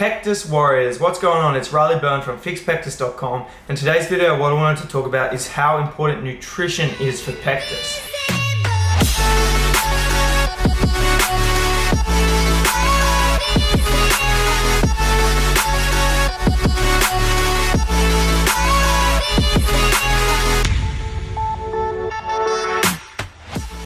Pectus Warriors, what's going on? It's Byrne from fixpectus.com, and today's video what I wanted to talk about is how important nutrition is for Pectus.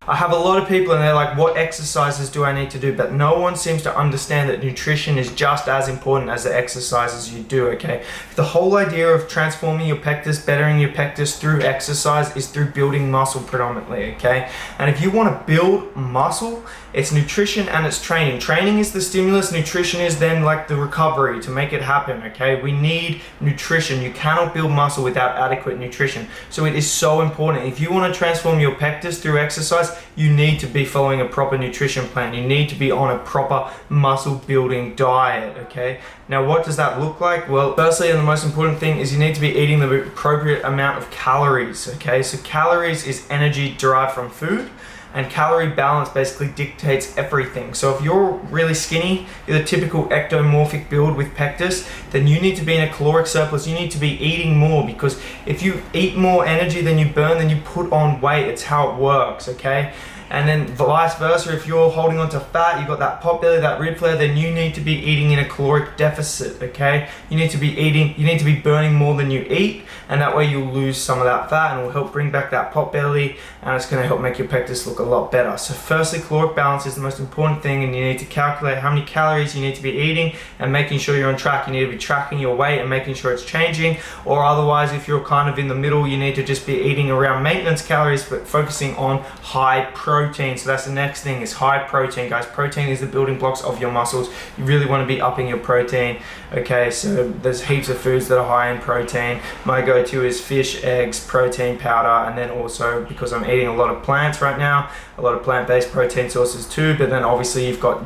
I have a lot of people and they're like, what exercises do I need to do? But no one seems to understand that nutrition is just as important as the exercises you do, okay? The whole idea of transforming your pectus, bettering your pectus through exercise is through building muscle predominantly, okay? And if you want to build muscle, it's nutrition and it's training. Training is the stimulus, nutrition is then like the recovery to make it happen, okay? We need nutrition. You cannot build muscle without adequate nutrition. So it is so important. If you want to transform your pectus through exercise, you need to be following a proper nutrition plan. You need to be on a proper muscle building diet, okay? Now, what does that look like? Well, firstly, and the most important thing is you need to be eating the appropriate amount of calories, okay? So calories is energy derived from food, and calorie balance basically dictates everything. So if you're really skinny, you're the typical ectomorphic build with pectus, then you need to be in a caloric surplus. You need to be eating more, because if you eat more energy than you burn, then you put on weight. It's how it works, okay? And then vice versa, if you're holding on to fat, you've got that pot belly, that rib flare, then you need to be eating in a caloric deficit, okay? You need to be burning more than you eat, and that way you'll lose some of that fat and it will help bring back that pot belly, and it's gonna help make your pectus look a lot better. So firstly, caloric balance is the most important thing, and you need to calculate how many calories you need to be eating and making sure you're on track. You need to be tracking your weight and making sure it's changing, or otherwise, if you're kind of in the middle, you need to just be eating around maintenance calories, but focusing on high protein. So that's the next thing, is high protein, guys. Protein is the building blocks of your muscles. You really want to be upping your protein, okay? So there's heaps of foods that are high in protein. My go-to is fish, eggs, protein powder, and then also, because I'm eating a lot of plants right now, a lot of plant-based protein sources too, but then obviously you've got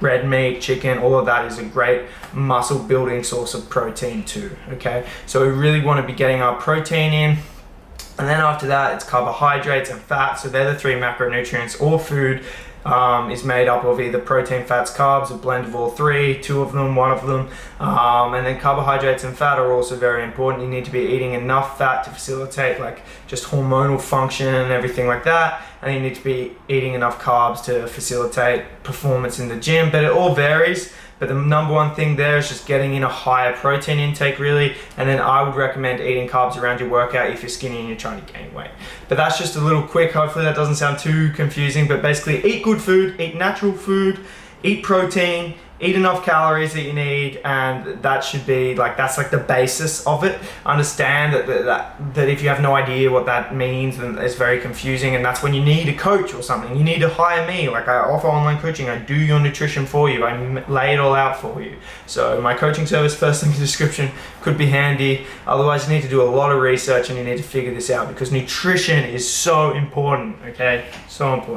red meat, chicken, all of that is a great muscle building source of protein too, okay? So we really want to be getting our protein in. And then after that, it's carbohydrates and fat. So they're the three macronutrients. All food is made up of either protein, fats, carbs, a blend of all three, two of them, one of them. And then carbohydrates and fat are also very important. You need to be eating enough fat to facilitate like just hormonal function and everything like that. And you need to be eating enough carbs to facilitate performance in the gym, but it all varies. But the number one thing there is just getting in a higher protein intake really, and then I would recommend eating carbs around your workout if you're skinny and you're trying to gain weight. But that's just a little quick, hopefully that doesn't sound too confusing, but basically eat good food, eat natural food, eat protein, eat enough calories that you need, and that should be like, that's like the basis of it. Understand that if you have no idea what that means, then it's very confusing, and that's when you need a coach or something. You need to hire me. Like, I offer online coaching. I do your nutrition for you. I lay it all out for you. So my coaching service, first link in the description, could be handy. Otherwise, you need to do a lot of research and you need to figure this out, because nutrition is so important, okay? So important.